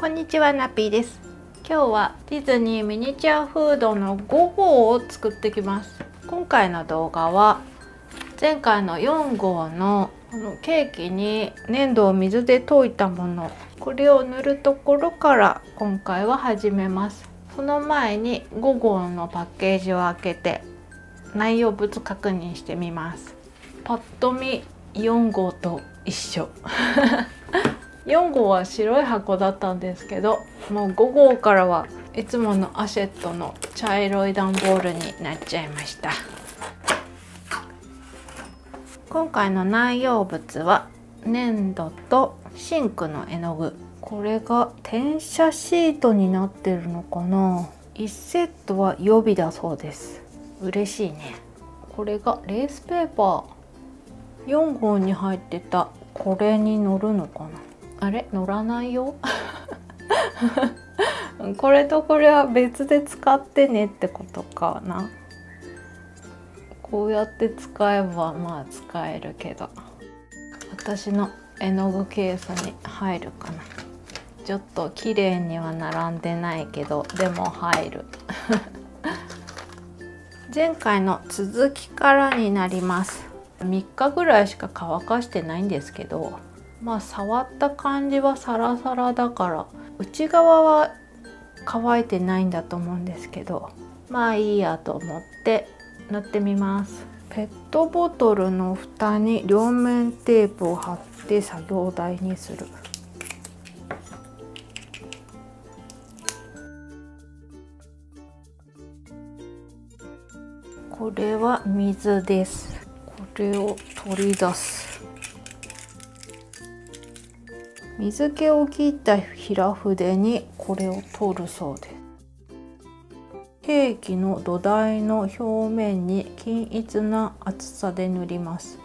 こんにちは、ナピーです。今日はディズニーミニチュアフードの5号を作ってきます。今回の動画は前回の4号のこのケーキに粘土を水で溶いたもの、これを塗るところから今回は始めます。その前に5号のパッケージを開けて内容物確認してみます。パッと見4号と一緒4号は白い箱だったんですけど、もう5号からはいつものアシェットの茶色い段ボールになっちゃいました。今回の内容物は粘土とシンクの絵の具。これが転写シートになってるのかな。1セットは予備だそうです。嬉しいね。これがレースペーパー。4号に入ってたこれに乗るのかな。あれ、乗らないよこれとこれは別で使ってねってことかな。こうやって使えばまあ使えるけど、私の絵の具ケースに入るかな。ちょっと綺麗には並んでないけど、でも入る前回の続きからになります。3日ぐらいしか乾かしてないんですけど、まあ触った感じはサラサラだから内側は乾いてないんだと思うんですけど、まあいいやと思って塗ってみます。ペットボトルの蓋に両面テープを貼って作業台にする。これは水です。これを取り出す。水気を切った平筆にこれを取るそうです。ケーキの土台の表面に均一な厚さで塗ります。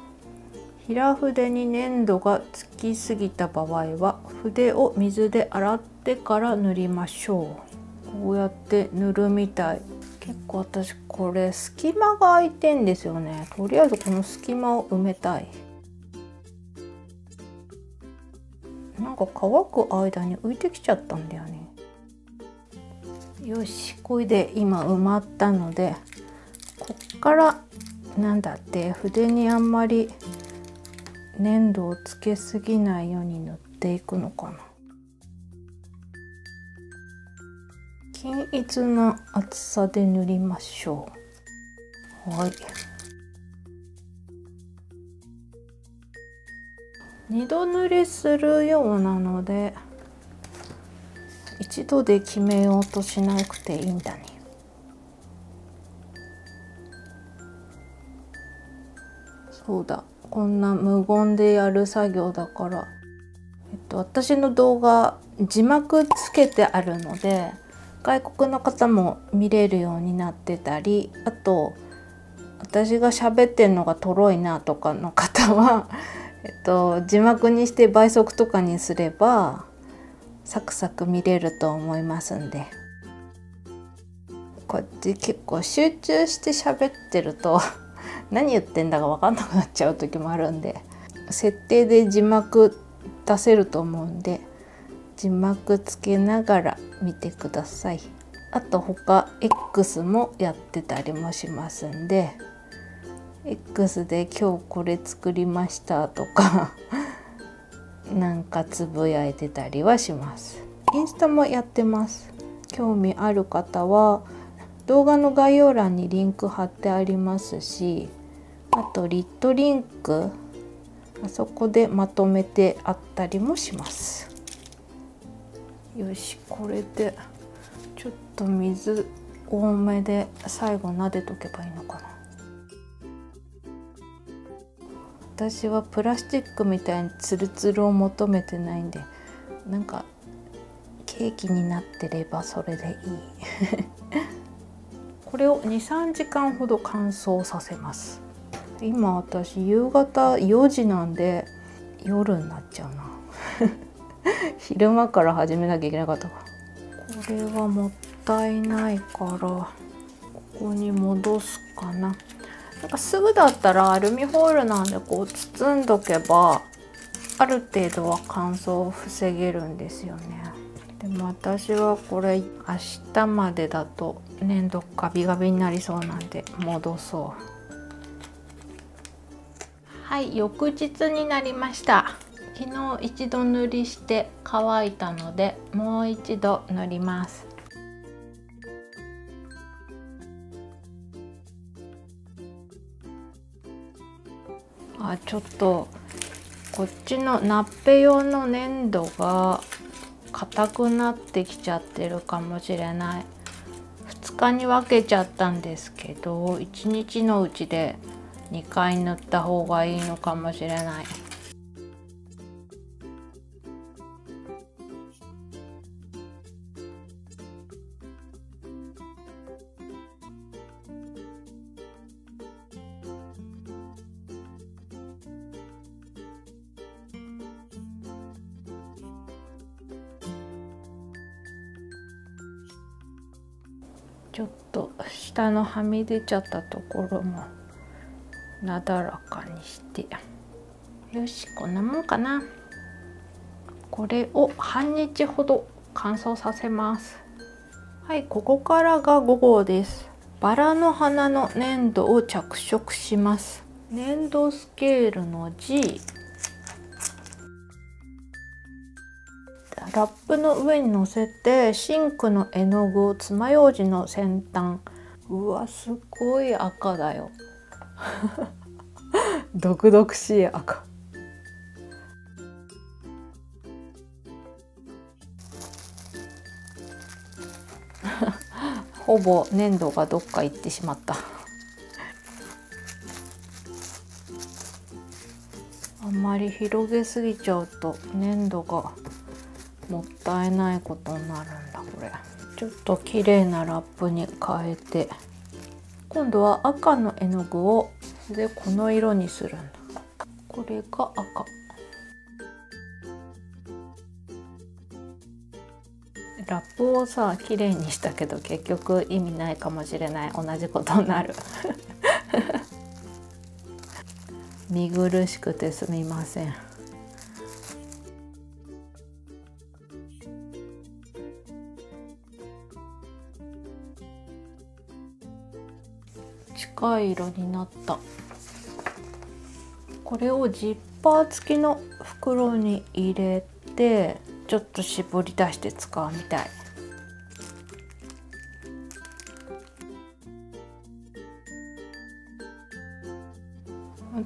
平筆に粘土がつきすぎた場合は筆を水で洗ってから塗りましょう。こうやって塗るみたい。結構私これ隙間が空いてんですよね。とりあえずこの隙間を埋めたい。なんか乾く間に浮いてきちゃったんだよね。よし、これで今埋まったので、こっからなんだって筆にあんまり粘土をつけすぎないように塗っていくのかな。均一な厚さで塗りましょう。はい。2度塗りするようなので一度で決めようとしなくていいんだね。そうだ、こんな無言でやる作業だから、私の動画字幕つけてあるので外国の方も見れるようになってたり、あと私が喋ってんのがとろいなとかの方は字幕にして倍速とかにすればサクサク見れると思いますんで。こっち結構集中して喋ってると何言ってんだか分かんなくなっちゃう時もあるんで、設定で字幕出せると思うんで字幕つけながら見てください。あと他 X もやってたりもしますんで、X で今日これ作りましたとかなんかつぶやいてたりはします。インスタもやってます。興味ある方は動画の概要欄にリンク貼ってありますし、あとリットリンク、あそこでまとめてあったりもします。よし、これでちょっと水多めで最後撫でとけばいいのかな。私はプラスチックみたいにツルツルを求めてないんで、なんかケーキになってればそれでいいこれを 2,3 時間ほど乾燥させます。今私夕方4時なんで夜になっちゃうな昼間から始めなきゃいけなかったか。これはもったいないからここに戻すかな。なんかすぐだったらアルミホイルなんでこう包んどけばある程度は乾燥を防げるんですよね。ででも私はこれ明日までだと粘土ガビガビになりそうなんで戻そう。はい、翌日になりました。昨日一度塗りして乾いたのでもう一度塗ります。ちょっとこっちのナッペ用の粘土が硬くなってきちゃってるかもしれない。2日に分けちゃったんですけど、1日のうちで2回塗った方がいいのかもしれない。ちょっと下のはみ出ちゃったところもなだらかにして、よし、こんなもんかな。これを半日ほど乾燥させます。はい、ここからが午後です。バラの花の粘土を着色します。粘土スケールの G、ラップの上に乗せてシンクの絵の具を爪楊枝の先端、うわ、すごい赤だよ毒々しい赤ほぼ粘土がどっか行ってしまったあんまり広げすぎちゃうと粘土がもったいないことになるんだ。これちょっと綺麗なラップに変えて、今度は赤の絵の具をでこの色にするんだ。これが赤。ラップをさ綺麗にしたけど結局意味ないかもしれない。同じことになる見苦しくてすみません。近い色になった。これをジッパー付きの袋に入れてちょっと絞り出して使うみたい。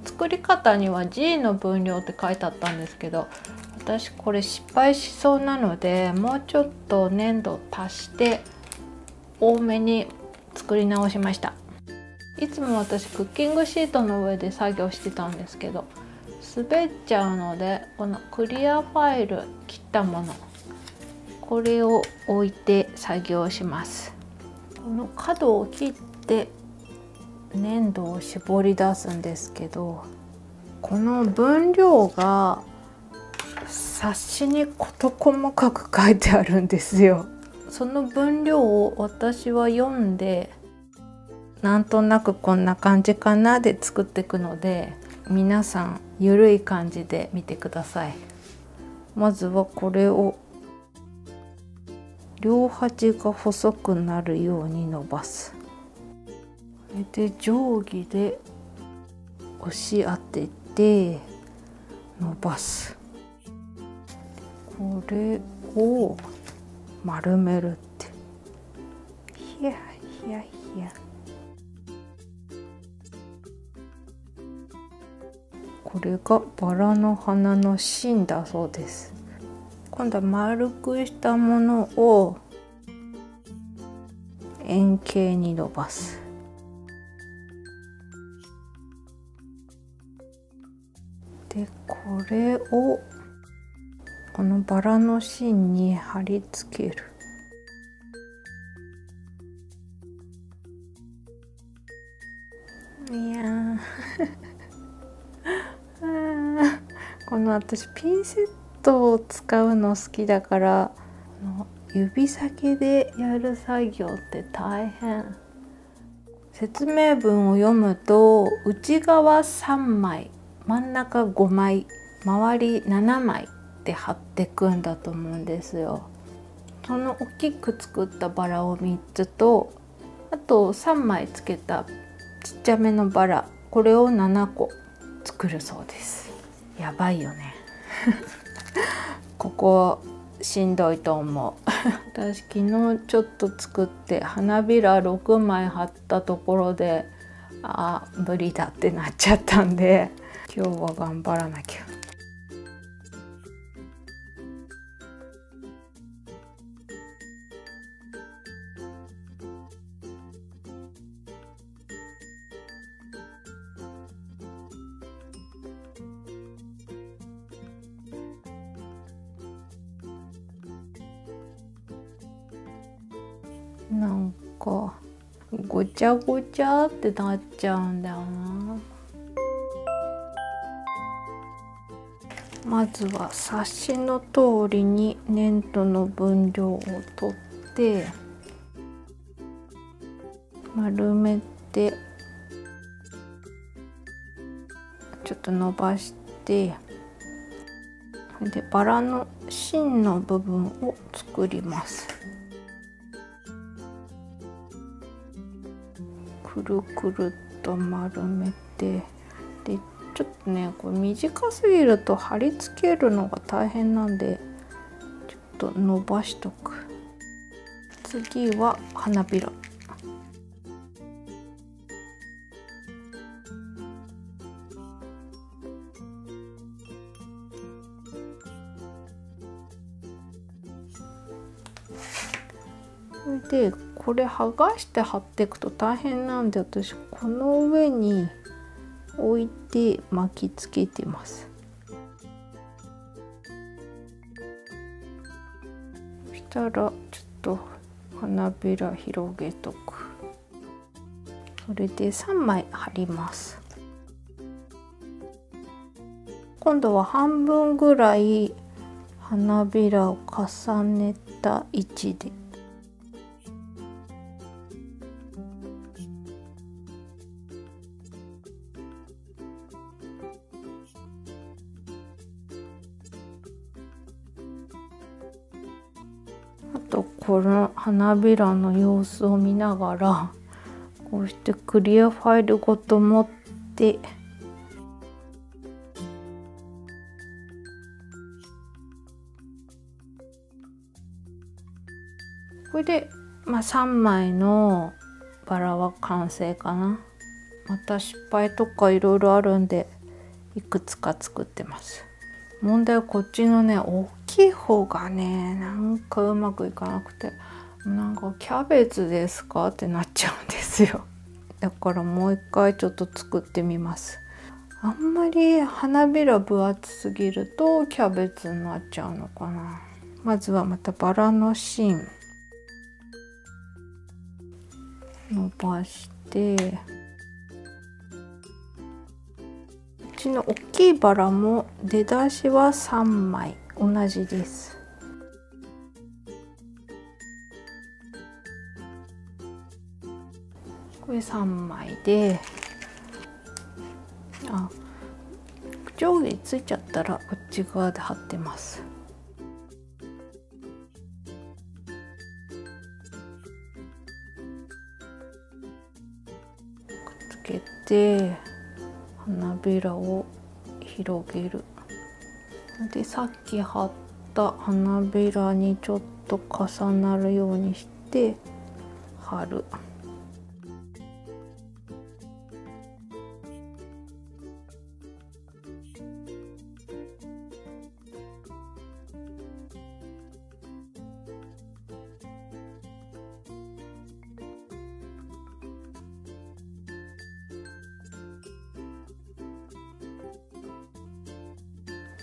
作り方には G の分量って書いてあったんですけど、私これ失敗しそうなのでもうちょっと粘土足して多めに作り直しました。いつも私クッキングシートの上で作業してたんですけど滑っちゃうので、このクリアファイル切ったもの、これを置いて作業します。この角を切って粘土を絞り出すんですけど、この分量が冊子に事細かく書いてあるんですよ。その分量を私は読んでなんとなくこんな感じかなで作っていくので、皆さんゆるい感じで見てください。まずはこれを両端が細くなるように伸ばす。それで定規で押し当てて伸ばす。これを丸めるって。ひやひやひや。これがバラの花の芯だそうです。今度は丸くしたものを円形に伸ばす。でこれをこのバラの芯に貼り付ける。いやーこの私ピンセットを使うの好きだから、指先でやる作業って大変。説明文を読むと内側3枚真ん中5枚周り7枚って貼ってくんだと思うんですよ。その大きく作ったバラを3つと、あと3枚つけたちっちゃめのバラ、これを7個作るそうです。やばいよねここしんどいと思う私昨日ちょっと作って花びら6枚貼ったところで無理だってなっちゃったんで、今日は頑張らなきゃ。なんかごちゃごちゃってなっちゃうんだよな。まずは冊子の通りに粘土の分量を取って丸めて、ちょっと伸ばして、でバラの芯の部分を作ります。くるくるっと丸めて、でちょっとねこれ短すぎると貼り付けるのが大変なんでちょっと伸ばしとく。次は花びら。それでこれ剥がして貼っていくと大変なんで、私この上に置いて巻きつけてます。そしたらちょっと花びら広げとく。それで3枚貼ります。今度は半分ぐらい花びらを重ねた位置でこの花びらの様子を見ながらこうしてクリアファイルごと持ってこれで、3枚のバラは完成かな。また失敗とかいろいろあるんでいくつか作ってます。問題はこっちのね大きい方がねなんかうまくいかなくて、なんかキャベツですかってなっちゃうんですよ。だからもう一回ちょっと作ってみます。あんまり花びら分厚すぎるとキャベツになっちゃうのかな。まずはまたバラの芯伸ばして、うちの大きいバラも出だしは3枚同じです。これ3枚で、上下ついちゃったらこっち側で貼ってます。くっつけて花びらを広げる。でさっき貼った花びらにちょっと重なるようにして貼る。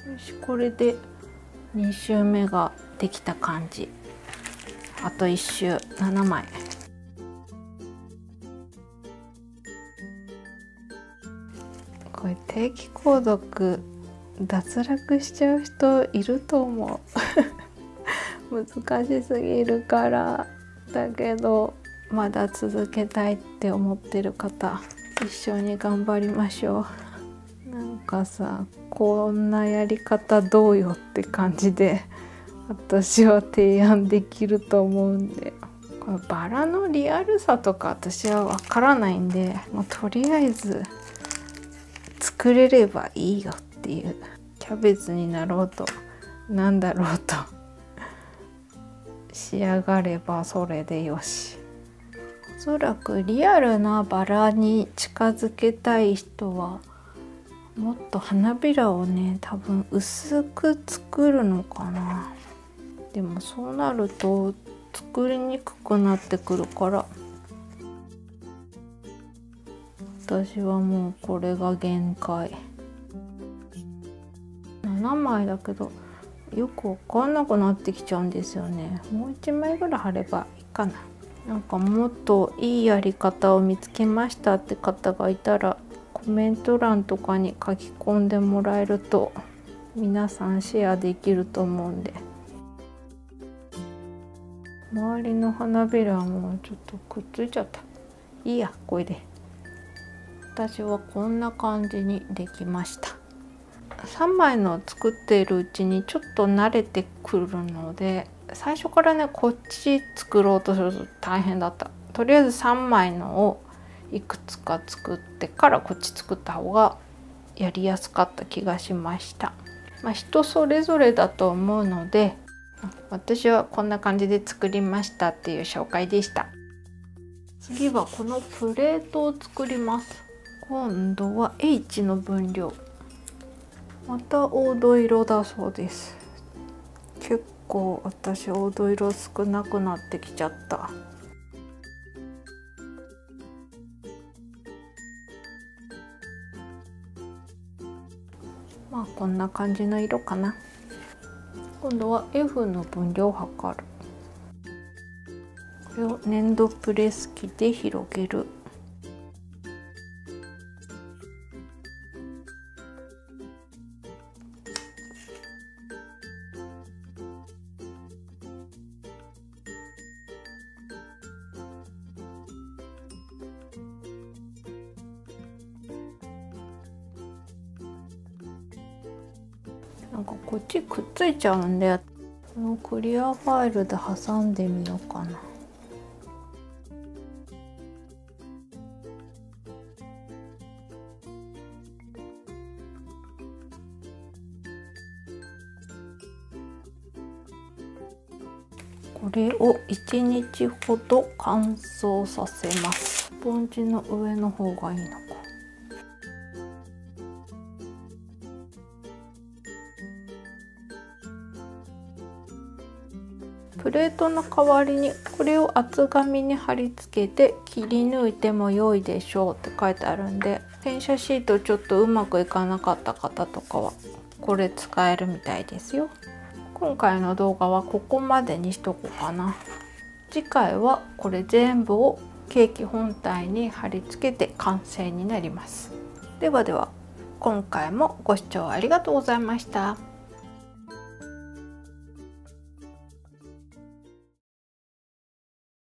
よし、これで2周目ができた感じ。あと1周7枚。これ定期購読脱落しちゃう人いると思う難しすぎるから。だけどまだ続けたいって思ってる方、一緒に頑張りましょう。なんかさ、こんなやり方どうよって感じで私は提案できると思うんで、このバラのリアルさとか私はわからないんで、もうとりあえず作れればいいよっていう、キャベツになろうとなんだろうと仕上がればそれでよし。おそらくリアルなバラに近づけたい人はもっと花びらをね、多分薄く作るのかな。でもそうなると作りにくくなってくるから、私はもうこれが限界。7枚だけどよく分かんなくなってきちゃうんですよね。もう1枚ぐらい貼ればいいかな。なんかもっといいやり方を見つけましたって方がいたらコメント欄とかに書き込んでもらえると皆さんシェアできると思うんで。周りの花びらはもうちょっとくっついちゃった。いいや、これで。私はこんな感じにできました。3枚の作っているうちにちょっと慣れてくるので、最初からねこっち作ろうとすると大変だった。とりあえず3枚のをいくつか作ってからこっち作った方がやりやすかった気がしました。人それぞれだと思うので、私はこんな感じで作りましたっていう紹介でした。次はこのプレートを作ります。今度は H の分量。また黄土色だそうです。結構私黄土色少なくなってきちゃった。こんな感じの色かな。今度は F の分量を測る。これを粘土プレス機で広げる。なんかこっちくっついちゃうんで、このクリアファイルで挟んでみようかな。これを1日ほど乾燥させます。スポンジの上の方がいいのか。プレートの代わりにこれを厚紙に貼り付けて切り抜いても良いでしょうって書いてあるんで、転写シートちょっとうまくいかなかった方とかはこれ使えるみたいですよ。今回の動画はここまでにしとこうかな。次回はこれ全部をケーキ本体に貼り付けて完成になります。ではでは、今回もご視聴ありがとうございました。